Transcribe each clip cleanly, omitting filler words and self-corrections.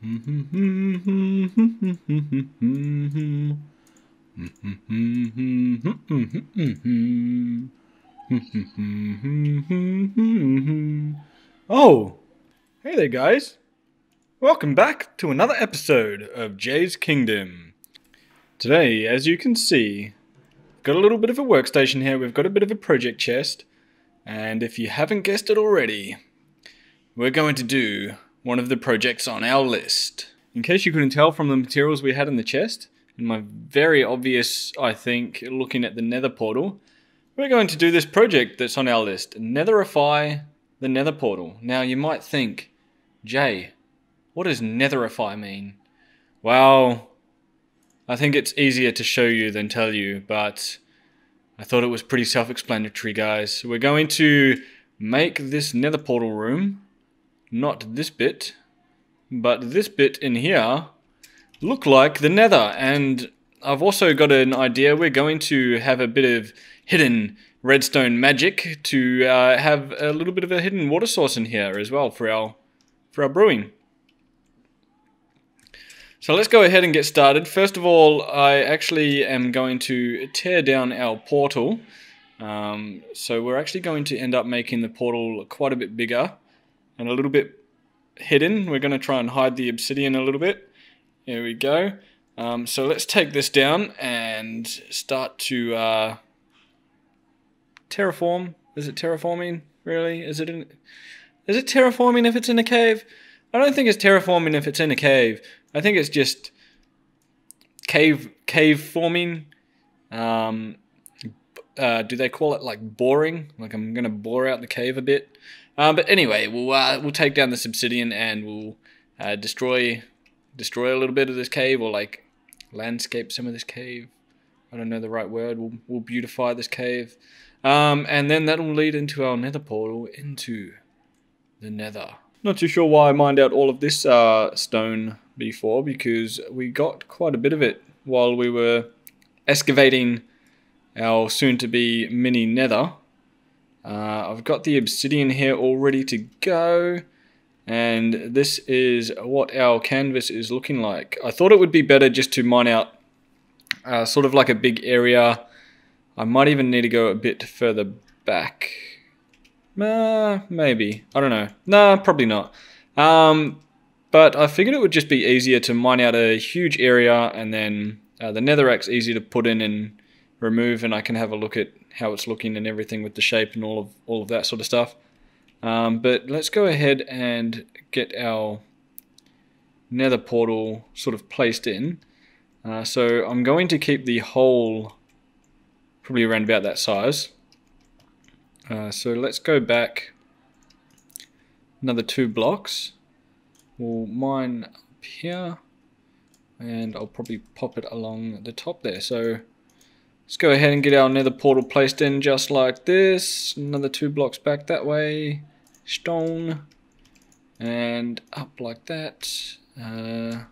Oh, hey there guys. Welcome back to another episode of Jay's Kingdom. Today, as you can see, got a little bit of a workstation here. We've got a bit of a project chest. And if you haven't guessed it already, we're going to do one of the projects on our list. In case you couldn't tell from the materials we had in the chest, and my very obvious, I think, looking at the nether portal, we're going to do this project that's on our list, Nether-fy the nether portal. Now you might think, Jay, what does Nether-fy mean? Well, I think it's easier to show you than tell you, but I thought it was pretty self-explanatory, guys. So we're going to make this nether portal room, not this bit, but this bit in here, look like the nether. And I've also got an idea. We're going to have a bit of hidden redstone magic to have a little bit of a hidden water source in here as well for our brewing. So let's go ahead and get started. First of all, I actually am going to tear down our portal. So we're actually going to end up making the portal quite a bit bigger and a little bit hidden. We're going to try and hide the obsidian a little bit. There we go. So let's take this down and start to terraform. Is it terraforming? Really? Is it terraforming if it's in a cave? I don't think it's terraforming if it's in a cave. I think it's just cave forming. Do they call it like boring? Like I'm gonna bore out the cave a bit. But anyway, we'll take down this obsidian and we'll destroy a little bit of this cave, or like landscape some of this cave. I don't know the right word. We'll beautify this cave, and then that will lead into our nether portal into the nether. Not too sure why I mined out all of this stone before, because we got quite a bit of it while we were excavating our soon-to-be mini nether. I've got the obsidian here all ready to go, and this is what our canvas is looking like. I thought it would be better just to mine out sort of like a big area. I might even need to go a bit further back. Maybe. I don't know. Nah, probably not. But I figured it would just be easier to mine out a huge area, and then the netherrack's easy to put in and remove, and I can have a look at how it's looking and everything with the shape and all of that sort of stuff. But let's go ahead and get our nether portal sort of placed in. So I'm going to keep the hole probably around about that size. So let's go back another 2 blocks. We'll mine up here, and I'll probably pop it along the top there. So let's go ahead and get our nether portal placed in just like this. Another 2 blocks back that way. Stone. And up like that. I'm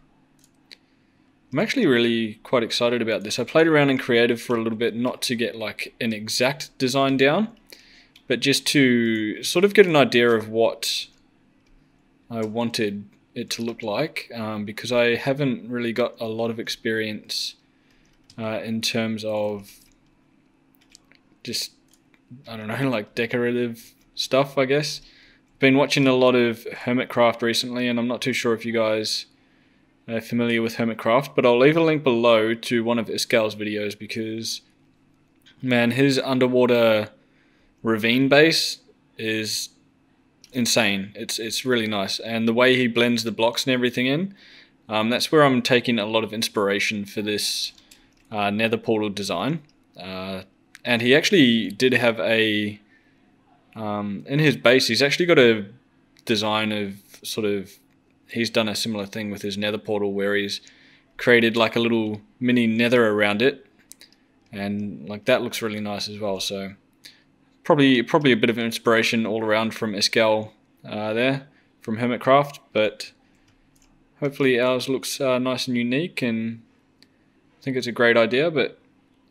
actually really quite excited about this. I played around in creative for a little bit, not to get like an exact design down, but just to sort of get an idea of what I wanted it to look like, because I haven't really got a lot of experience in terms of just, I don't know, like decorative stuff, I guess. Been watching a lot of Hermitcraft recently, and I'm not too sure if you guys are familiar with Hermitcraft, but I'll leave a link below to one of Iskal's videos, because, man, his underwater ravine base is insane. It's really nice, and the way he blends the blocks and everything in, that's where I'm taking a lot of inspiration for this nether portal design. And he actually did have a in his base, he's actually got a design of sort of, he's done a similar thing with his nether portal where he's created like a little mini nether around it, and like that looks really nice as well. So probably a bit of inspiration all around from Iskal there, from Hermitcraft, but hopefully ours looks nice and unique, and I think it's a great idea, but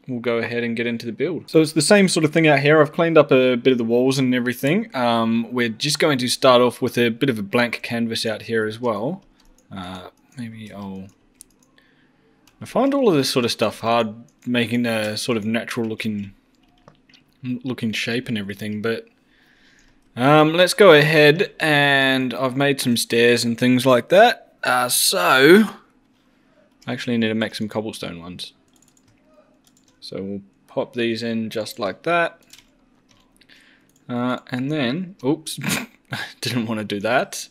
we'll go ahead and get into the build. So it's the same sort of thing out here. I've cleaned up a bit of the walls and everything. We're just going to start off with a bit of a blank canvas out here as well. Maybe I find all of this sort of stuff hard, making a sort of natural looking shape and everything, but let's go ahead, and I've made some stairs and things like that. So I actually need to make some cobblestone ones. So we'll pop these in just like that. And then, oops, didn't want to do that.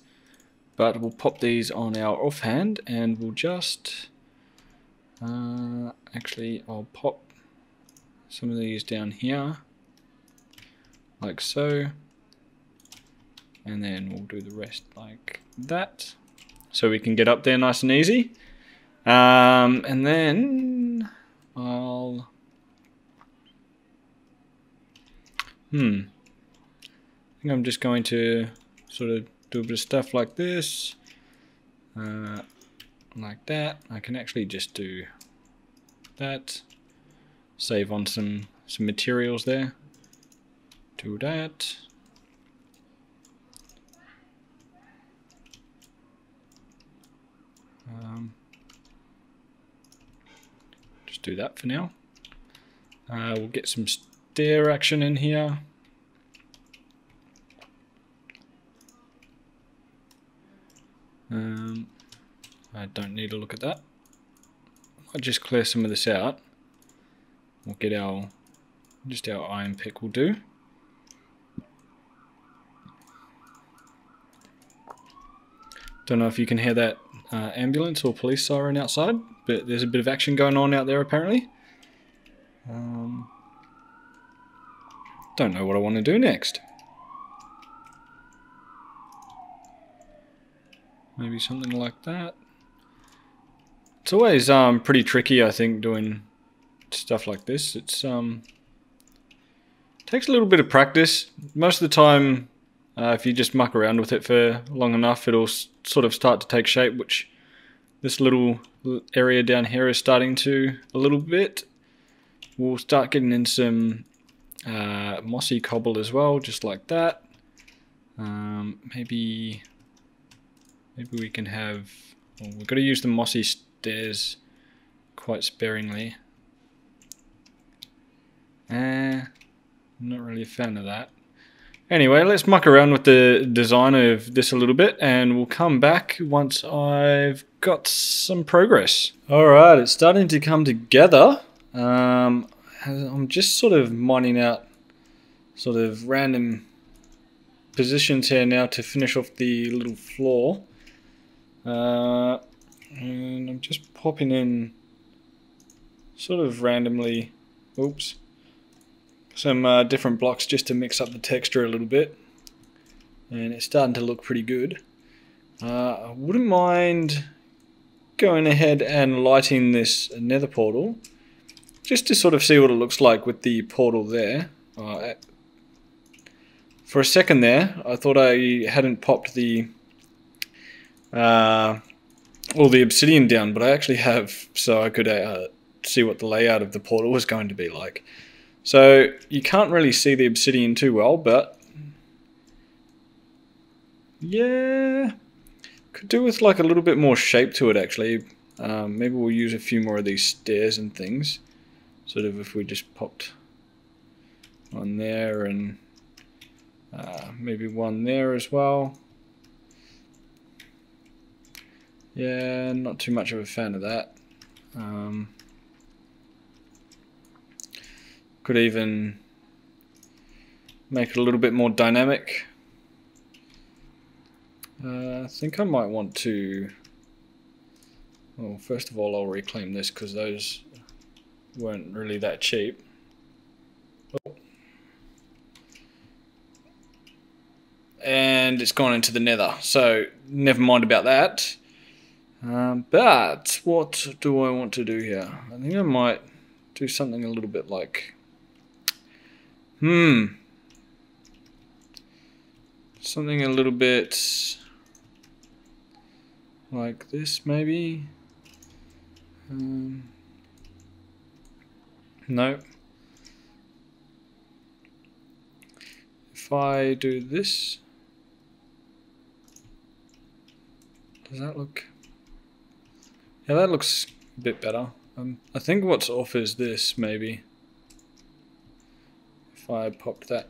But we'll pop these on our offhand, and we'll just, actually I'll pop some of these down here, like so. And then we'll do the rest like that. So we can get up there nice and easy. And then I'll, I think I'm just going to sort of do a bit of stuff like this, like that. I can actually just do that, save on some materials there, do that. Just do that for now. We'll get some stair action in here. I don't need to look at that. I'll just clear some of this out. We'll get our iron pick will do. Don't know if you can hear that ambulance or police siren outside, but there's a bit of action going on out there apparently. Don't know what I want to do next. Maybe something like that. It's always pretty tricky, I think, doing stuff like this. It's takes a little bit of practice. Most of the time, if you just muck around with it for long enough, it'll sort of start to take shape, which this little area down here is starting to a little bit. We'll start getting in some mossy cobble as well, just like that. Maybe we can have, well, we've got to use the mossy stairs quite sparingly. I'm not really a fan of that. Anyway, let's muck around with the design of this a little bit, and we'll come back once I've got some progress. Alright, it's starting to come together. I'm just sort of mining out sort of random positions here now to finish off the little floor. And I'm just popping in sort of randomly, oops, some different blocks just to mix up the texture a little bit, and it's starting to look pretty good. I wouldn't mind going ahead and lighting this nether portal just to sort of see what it looks like with the portal there. For a second there I thought I hadn't popped the all the obsidian down, but I actually have, so I could see what the layout of the portal was going to be like. So you can't really see the obsidian too well, but yeah, could do with like a little bit more shape to it actually. Maybe we'll use a few more of these stairs and things, sort of if we just popped one there and maybe one there as well. Yeah, not too much of a fan of that. Could even make it a little bit more dynamic. I think I might want to, well, first of all I'll reclaim this because those weren't really that cheap. Oh. And it's gone into the nether, so never mind about that. But what do I want to do here? I think I might do something a little bit like, something a little bit like this maybe. No. If I do this, does that look Yeah, that looks a bit better. I think what's off is this, maybe. If I popped that.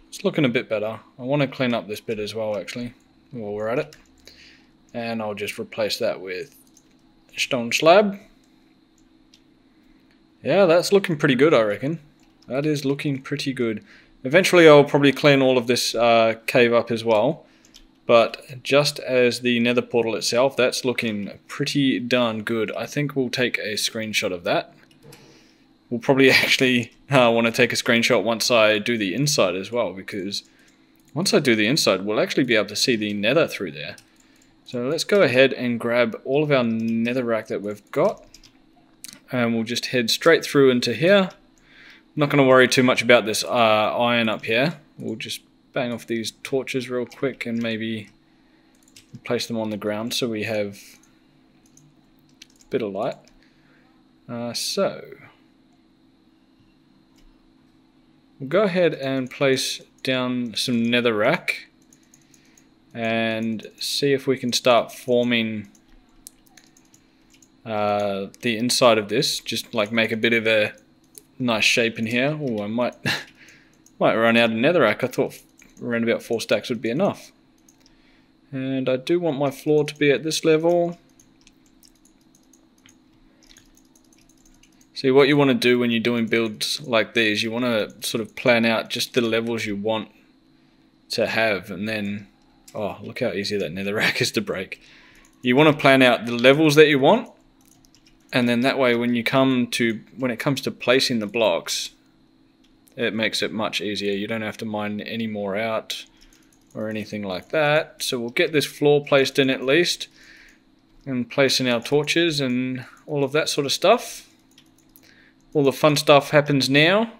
It's looking a bit better. I want to clean up this bit as well, actually, while we're at it. And I'll just replace that with a stone slab. Yeah, that's looking pretty good, I reckon. That is looking pretty good. Eventually I'll probably clean all of this cave up as well. But just as the nether portal itself, that's looking pretty darn good. I think we'll take a screenshot of that. We'll probably actually want to take a screenshot once I do the inside as well, because once I do the inside, we'll actually be able to see the nether through there. So let's go ahead and grab all of our netherrack that we've got. And we'll just head straight through into here. I'm not going to worry too much about this iron up here. We'll just bang off these torches real quick and maybe place them on the ground so we have a bit of light. So we'll go ahead and place down some netherrack and see if we can start forming the inside of this. Just like make a bit of a nice shape in here. Oh, I might run out of netherrack. I thought around about 4 stacks would be enough. And I do want my floor to be at this level. See, what you want to do when you're doing builds like these, you want to sort of plan out just the levels you want to have, and then, oh, look how easy that netherrack is to break. You want to plan out the levels that you want, and then that way when it comes to placing the blocks, it makes it much easier. You don't have to mine any more out or anything like that. So we'll get this floor placed in at least, and placing our torches and all of that sort of stuff. All the fun stuff happens now.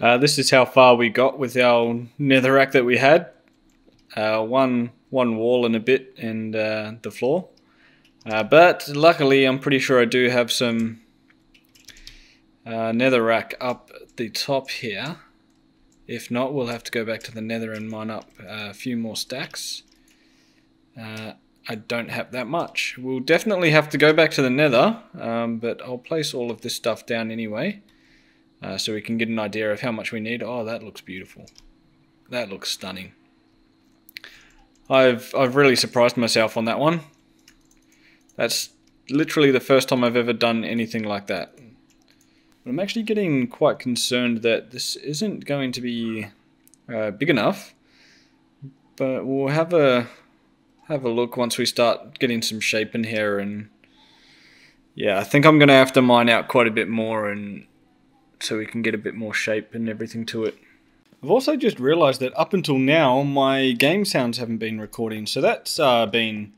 This is how far we got with our netherrack that we had. One wall and a bit, and the floor. But luckily I'm pretty sure I do have some netherrack up the top here. If not, we'll have to go back to the nether and mine up a few more stacks. I don't have that much. We'll definitely have to go back to the nether, but I'll place all of this stuff down anyway, so we can get an idea of how much we need. Oh, that looks beautiful. That looks stunning. I've really surprised myself on that one. That's literally the first time I've ever done anything like that. But I'm actually getting quite concerned that this isn't going to be big enough. But we'll have a look once we start getting some shape in here. And yeah, I think I'm going to have to mine out quite a bit more, and so we can get a bit more shape and everything to it. I've also just realised that up until now my game sounds haven't been recording, so that's been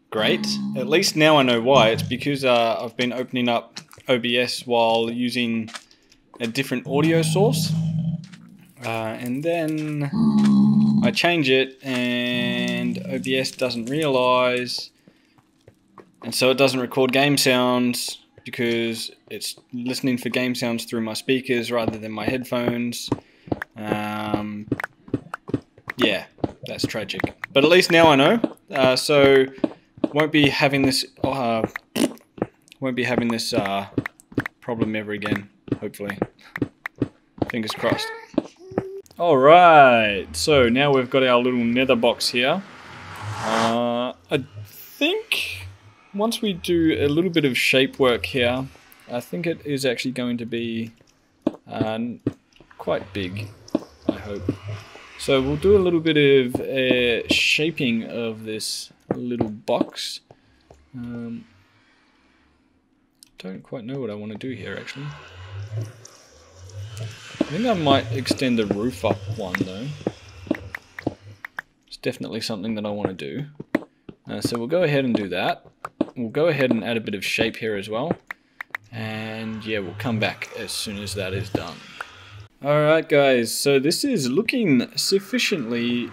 great. At least now I know why. It's because I've been opening up OBS while using a different audio source, and then I change it and OBS doesn't realise, and so it doesn't record game sounds because it's listening for game sounds through my speakers rather than my headphones. Yeah, that's tragic. But at least now I know. So won't be having this problem ever again, hopefully. Fingers crossed. Alright, so now we've got our little nether box here. I think once we do a little bit of shape work here, I think it is actually going to be quite big, I hope. So we'll do a little bit of shaping of this little box. Don't quite know what I want to do here, actually. I think I might extend the roof up one, though. It's definitely something that I want to do. So we'll go ahead and do that. We'll go ahead and add a bit of shape here as well. And yeah, we'll come back as soon as that is done. Alright guys, so this is looking sufficiently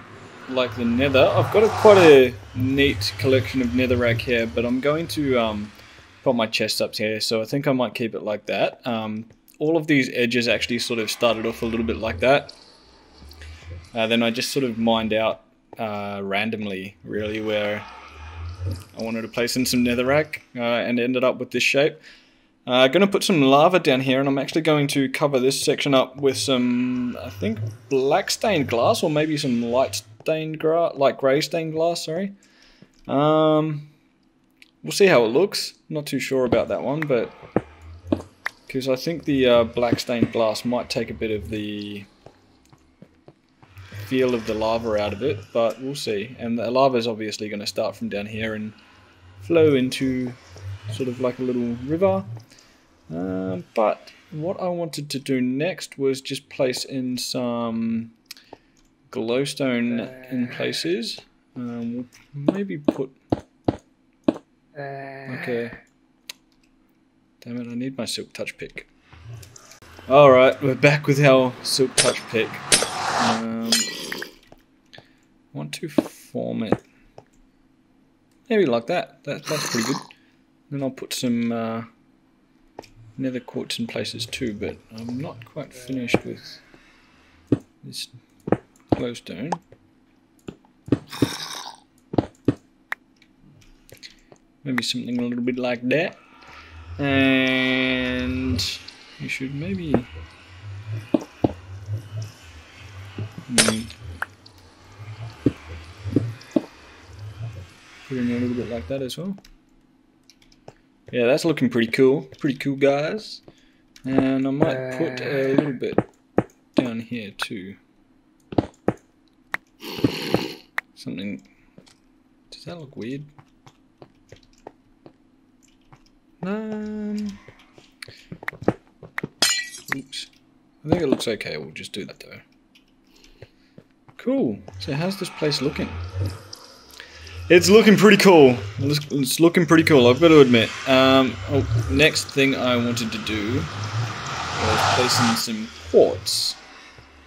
like the nether. I've got quite a neat collection of netherrack here, but I'm going to put my chest up here, so I think I might keep it like that. All of these edges actually sort of started off a little bit like that. Then I just sort of mined out randomly, really, where I wanted to place in some netherrack and ended up with this shape. Going to put some lava down here, and I'm actually going to cover this section up with some, I think, black stained glass, or maybe some light grey stained glass. Sorry. We'll see how it looks. Not too sure about that one, but because I think the black stained glass might take a bit of the feel of the lava out of it, but we'll see. And the lava is obviously going to start from down here and flow into sort of like a little river. But what I wanted to do next was just place in some glowstone in places. We'll maybe put like a... Damn it, I need my silk touch pick. Alright, we're back with our silk touch pick. I want to form it maybe like that. That's pretty good. Then I'll put some nether quartz in places too, but I'm not quite finished with this glowstone. Maybe something a little bit like that. And you should maybe put in a little bit like that as well. Yeah, that's looking pretty cool. Pretty cool, guys. And I might put a little bit down here too. Something. Does that look weird? Oops. I think it looks okay. We'll just do that though. Cool. So how's this place looking? It's looking pretty cool. It's looking pretty cool, I've got to admit. Next thing I wanted to do was place in some quartz,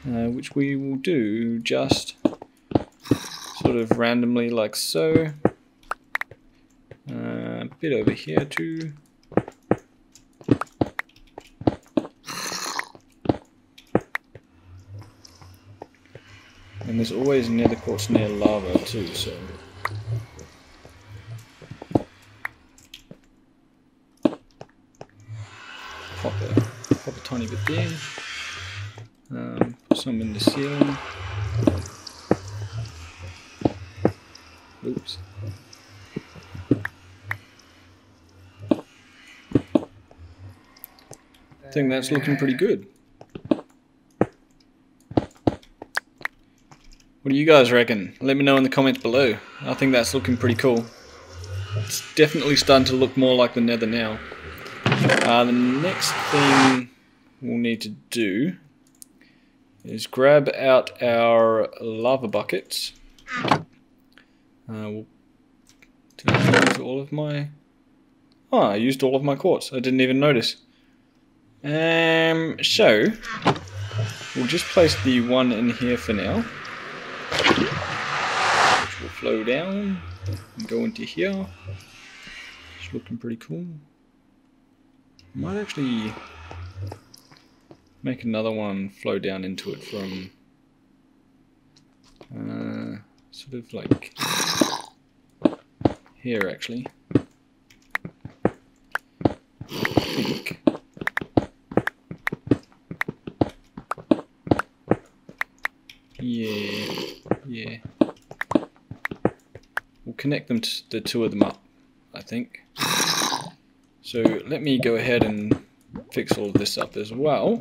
which we will do just sort of randomly like so. A bit over here too. And there's always nether quartz near lava too, so... Pop a tiny bit there. Put some in the ceiling. Oops. I think that's looking pretty good. What do you guys reckon? Let me know in the comments below. I think that's looking pretty cool. It's definitely starting to look more like the nether now. The next thing we'll need to do is grab out our lava buckets. Did I use all of my... Oh, I used all of my quartz. I didn't even notice. So, we'll just place the one in here for now. Which will flow down and go into here. It's looking pretty cool. Might actually make another one flow down into it from sort of like here actually. I think. Yeah. We'll connect them to the two of them up, I think. So let me go ahead and fix all of this up as well.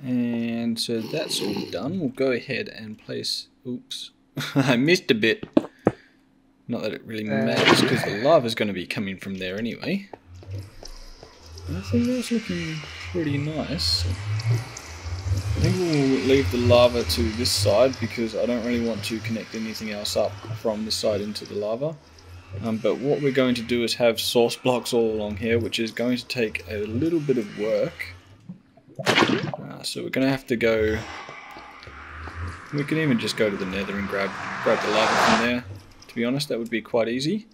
And so that's all done. We'll go ahead and place... Oops. I missed a bit. Not that it really matters because the lava is going to be coming from there anyway. I think that's looking pretty nice. I think we'll leave the lava to this side because I don't really want to connect anything else up from this side into the lava. But what we're going to do is have source blocks all along here, which is going to take a little bit of work. So we're going to have to go... We can even just go to the nether and grab the lava from there. To be honest, that would be quite easy.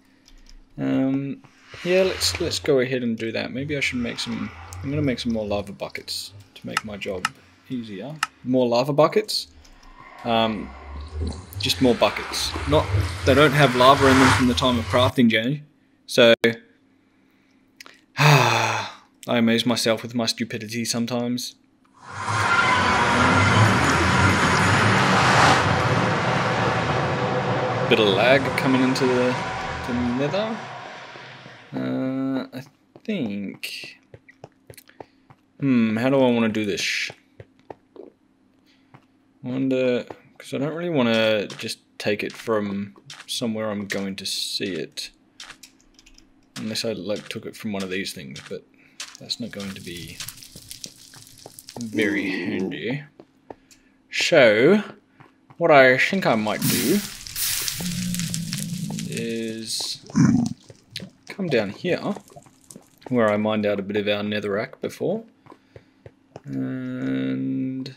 Yeah, let's go ahead and do that. Maybe I should make some... I'm going to make some more lava buckets to make my job easier. More lava buckets. Just more buckets. They don't have lava in them from the time of crafting, Jenny. So I amaze myself with my stupidity sometimes. Bit of lag coming into the nether. I think... how do I want to do this? I wonder... because I don't really want to just take it from somewhere I'm going to see it. Unless I like took it from one of these things, but that's not going to be very handy. So, what I think I might do is come down here, where I mined out a bit of our netherrack before, and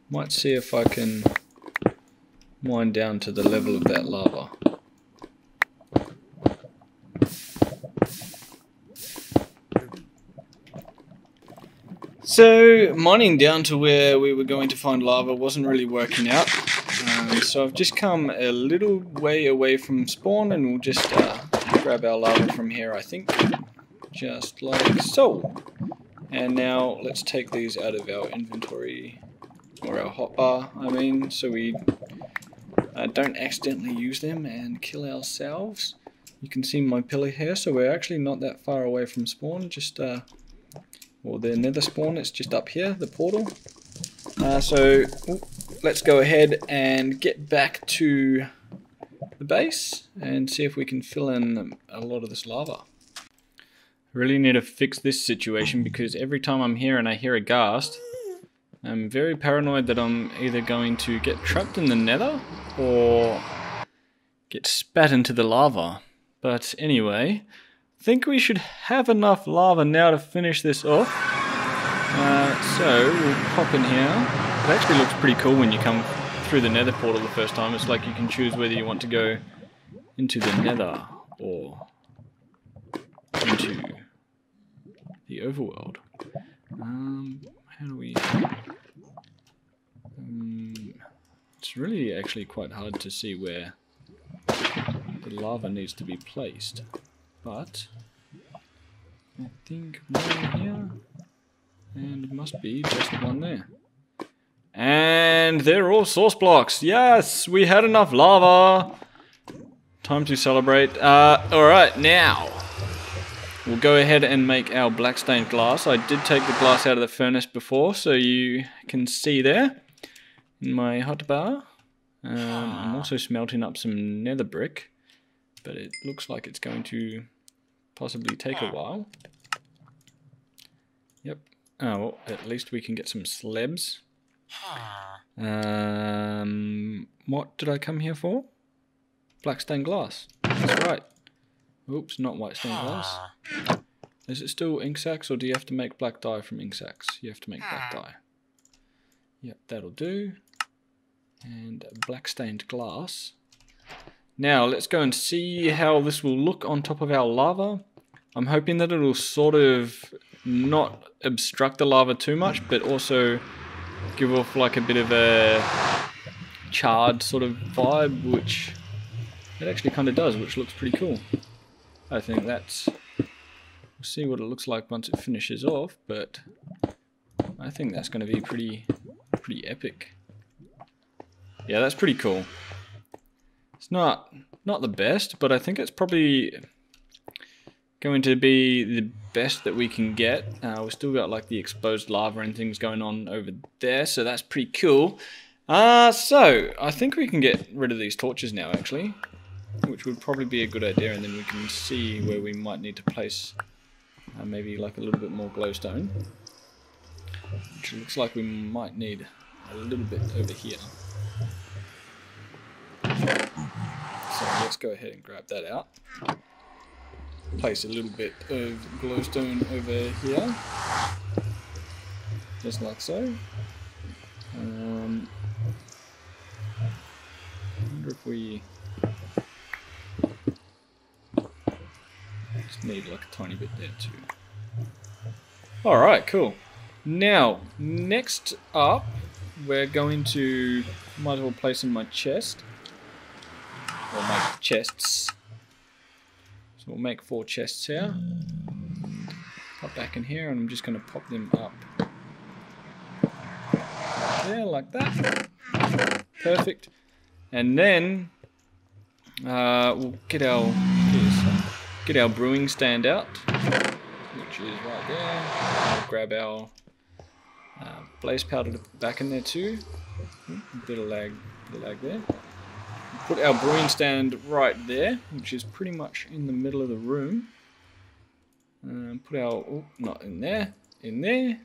might see if I can mine down to the level of that lava. So mining down to where we were going to find lava wasn't really working out, so I've just come a little way away from spawn, and we'll just grab our lava from here, I think, just like so. And now let's take these out of our inventory, or our hotbar, I mean, so we don't accidentally use them and kill ourselves. You can see my pillar here, so we're actually not that far away from spawn, just or the nether spawn, it's just up here, the portal. So let's go ahead and get back to the base and see if we can fill in a lot of this lava. I really need to fix this situation, because every time I'm here and I hear a ghast, I'm very paranoid that I'm either going to get trapped in the nether or get spat into the lava. But anyway, I think we should have enough lava now to finish this off. So we'll pop in here. It actually looks pretty cool when you come through the nether portal the first time. It's like you can choose whether you want to go into the nether or into the overworld. How do we... it's really actually quite hard to see where the lava needs to be placed, but I think one here, and it must be just one there. And they're all source blocks. Yes, we had enough lava. Time to celebrate. Alright, now we'll go ahead and make our black stained glass. I did take the glass out of the furnace before, so you can see there in my hotbar. I'm also smelting up some nether brick, but it looks like it's going to possibly take a while. Yep. Oh, well, at least we can get some slabs. What did I come here for? Black stained glass. That's right. Oops, not white stained glass. Is it still ink sacs, or do you have to make black dye from ink sacs? You have to make black dye. Yep, that'll do. And black stained glass. Now let's go and see how this will look on top of our lava. I'm hoping that it'll sort of not obstruct the lava too much, but also give off like a bit of a charred sort of vibe, which it actually kind of does, which looks pretty cool. I think that's... we'll see what it looks like once it finishes off, but I think that's going to be pretty epic. Yeah, that's pretty cool. It's not the best, but I think it's probably going to be the best that we can get. We've still got like the exposed lava and things going on over there, so that's pretty cool. So I think we can get rid of these torches now, actually, which would probably be a good idea, and then we can see where we might need to place maybe like a little bit more glowstone, which looks like we might need a little bit over here. So let's go ahead and grab that out. Place a little bit of glowstone over here, just like so. I wonder if we just need like a tiny bit there too. Alright, cool. Now, next up, we're going to, might as well place in my chest, or my chests. So we'll make 4 chests here. Pop back in here, and I'm just going to pop them up. Yeah, like that. Perfect. And then we'll get our brewing stand out, which is right there. I'll grab our blaze powder to put back in there too. A bit of lag there. Put our brewing stand right there, which is pretty much in the middle of the room. Put our, not in there, in there.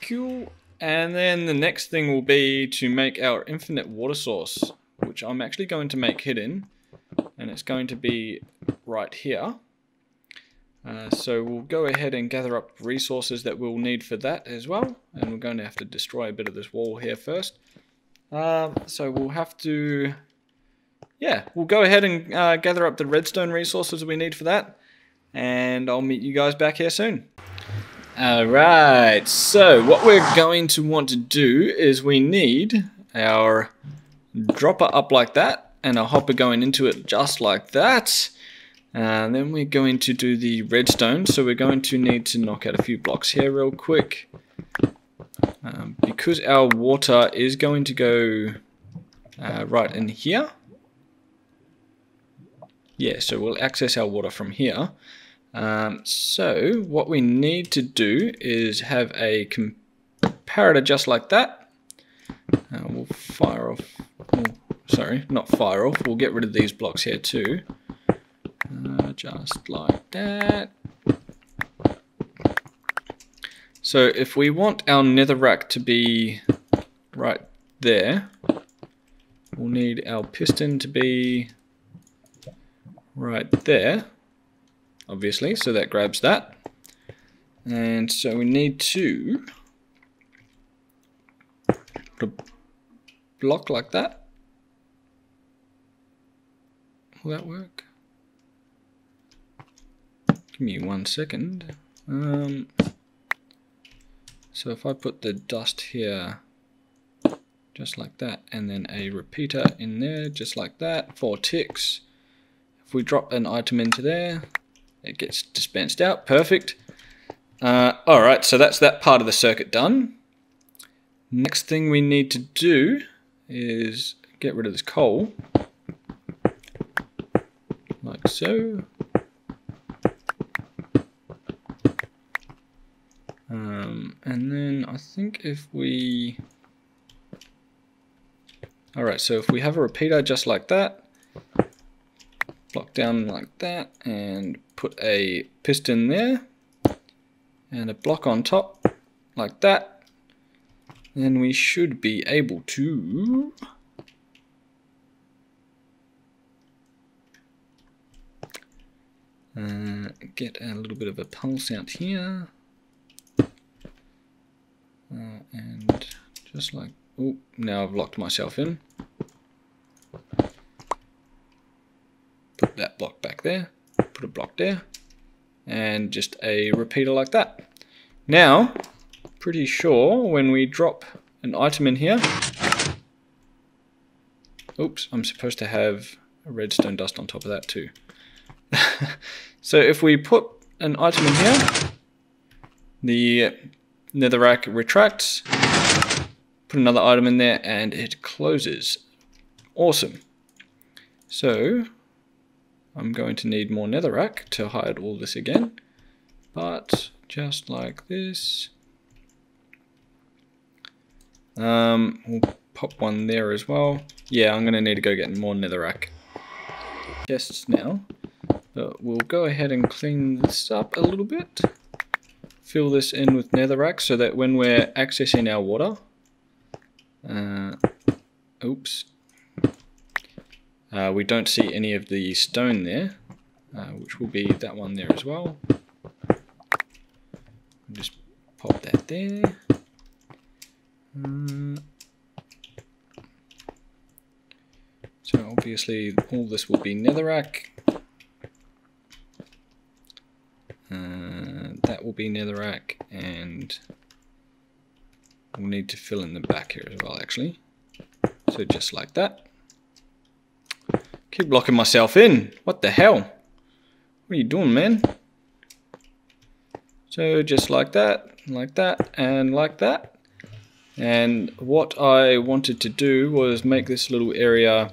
Cool. And then the next thing will be to make our infinite water source, which I'm actually going to make hidden, and it's going to be right here. So we'll go ahead and gather up resources that we'll need for that as well, and we're going to have to destroy a bit of this wall here first. So we'll have to, yeah, we'll go ahead and gather up the redstone resources we need for that, and I'll meet you guys back here soon. Alright, so what we're going to want to do is we need our dropper up like that, and a hopper going into it just like that. And then we're going to do the redstone, so we're going to need to knock out a few blocks here real quick. Because our water is going to go right in here. Yeah, so we'll access our water from here. So what we need to do is have a comparator just like that. We'll fire off, sorry, not fire off, we'll get rid of these blocks here too. Just like that. So if we want our netherrack to be right there, we'll need our piston to be right there, obviously, so that grabs that. And so we need to put a block like that. Will that work? Give me 1 second. So if I put the dust here, just like that, and then a repeater in there, just like that, 4 ticks. If we drop an item into there, it gets dispensed out. Perfect. Alright, so that's that part of the circuit done. Next thing we need to do is get rid of this coal. Like so. And then I think if we... Alright, so if we have a repeater just like that, block down like that, and put a piston there, and a block on top, like that, then we should be able to... get a little bit of a pulse out here. And just like, oh, now I've locked myself in. Put that block back there, put a block there, and just a repeater like that. Now, pretty sure when we drop an item in here, oops, I'm supposed to have a redstone dust on top of that too. So if we put an item in here, the netherrack retracts, put another item in there, and it closes. Awesome. So I'm going to need more netherrack to hide all this again, but just like this. We'll pop one there as well. Yeah, I'm going to need to go get more netherrack chests now, but we'll go ahead and clean this up a little bit. Fill this in with netherrack so that when we're accessing our water, oops, we don't see any of the stone there, which will be that one there as well. Just pop that there. So obviously all this will be netherrack. That will be netherrack, and we'll need to fill in the back here as well, actually. So just like that. Keep locking myself in. What the hell? What are you doing, man? So just like that, and like that. And what I wanted to do was make this little area.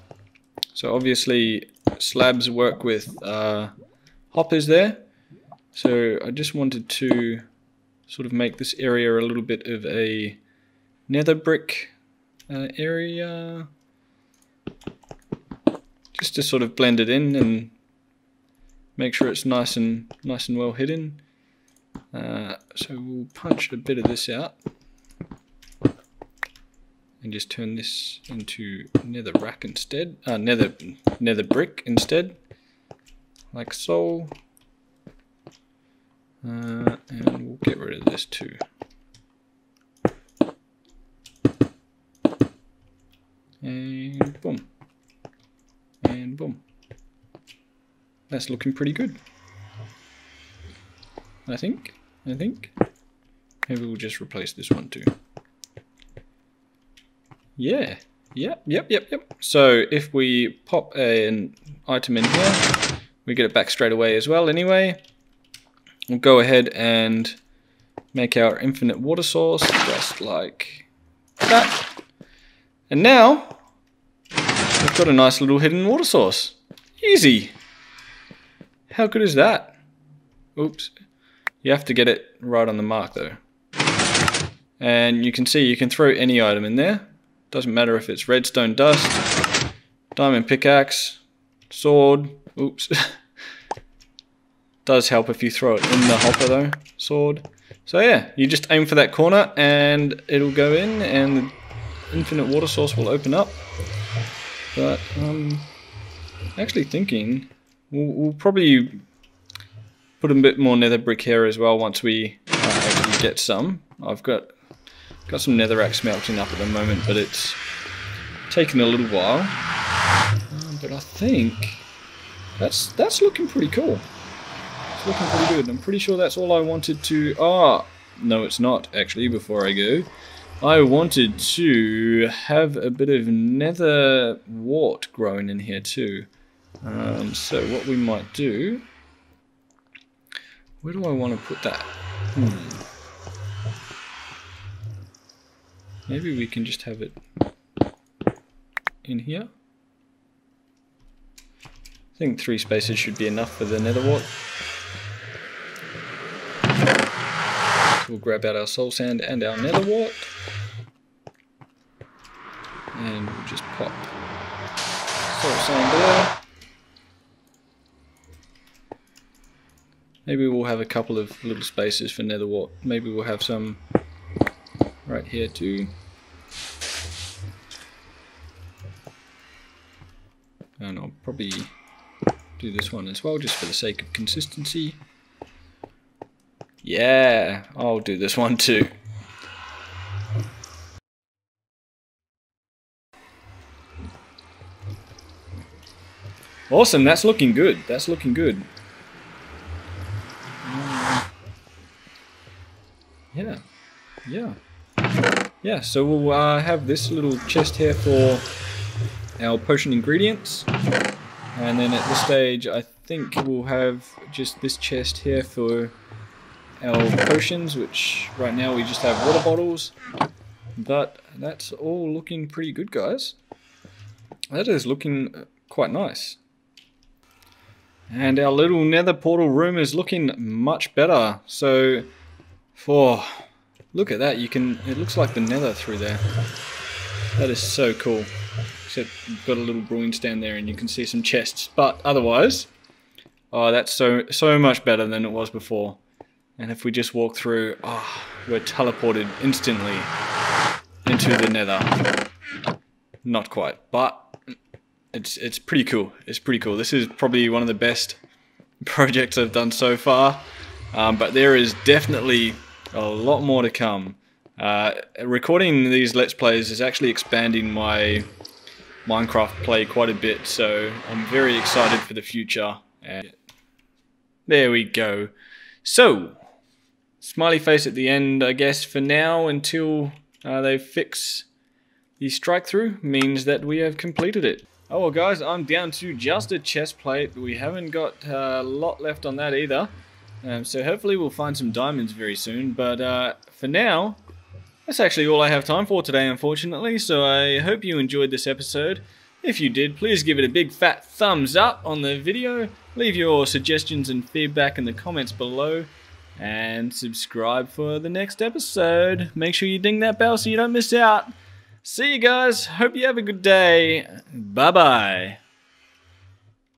So obviously slabs work with hoppers there. So I just wanted to sort of make this area a little bit of a nether brick area. Just to sort of blend it in and make sure it's nice and well hidden. So we'll punch a bit of this out and just turn this into nether rack instead. Nether brick instead, like so. And we'll get rid of this too. And boom. And boom. That's looking pretty good. I think. Maybe we'll just replace this one too. Yeah. Yep. So if we pop an item in here, we get it back straight away as well anyway. We'll go ahead and make our infinite water source just like that. And now we've got a nice little hidden water source. Easy. How good is that? Oops. You have to get it right on the mark though. And you can see you can throw any item in there. Doesn't matter if it's redstone dust, diamond pickaxe, sword. Oops. Does help if you throw it in the hopper though, sword. So yeah, you just aim for that corner and it'll go in and the infinite water source will open up. But actually thinking we'll probably put a bit more nether brick here as well once we actually get some. I've got some netherrack smelting up at the moment, but it's taken a little while. But I think that's looking pretty cool. It's looking pretty good. I'm pretty sure that's all I wanted to... no it's not actually, before I go. I wanted to have a bit of nether wart growing in here too. So what we might do... Where do I want to put that? Maybe we can just have it in here. I think 3 spaces should be enough for the nether wart. So we'll grab out our soul sand and our nether wart. And we'll just pop soul sand there. Maybe we'll have a couple of little spaces for nether wart. Maybe we'll have some right here too. And I'll probably do this one as well, just for the sake of consistency. Yeah, I'll do this one too. Awesome, that's looking good. That's looking good. Yeah, so we'll have this little chest here for our potion ingredients, and then at this stage I think we'll have just this chest here for our potions, which right now we just have water bottles. But that's all looking pretty good, guys. That is looking quite nice. And our little nether portal room is looking much better. So look at that, it looks like the nether through there. That is so cool. Except we've got a little brewing stand there and you can see some chests. But otherwise, that's so much better than it was before. And if we just walk through, we're teleported instantly into the nether. Not quite, but it's pretty cool. It's pretty cool. This is probably one of the best projects I've done so far. But there is definitely a lot more to come. Recording these Let's Plays is actually expanding my Minecraft play quite a bit, so I'm very excited for the future. And there we go. So, smiley face at the end, I guess, for now, until they fix the strike through, means that we have completed it. Oh well guys, I'm down to just a chest plate. We haven't got a lot left on that either. So hopefully we'll find some diamonds very soon. But for now, that's actually all I have time for today, unfortunately. So I hope you enjoyed this episode. If you did, please give it a big fat thumbs up on the video. Leave your suggestions and feedback in the comments below. And subscribe for the next episode. Make sure you ding that bell so you don't miss out. See you guys. Hope you have a good day. Bye-bye.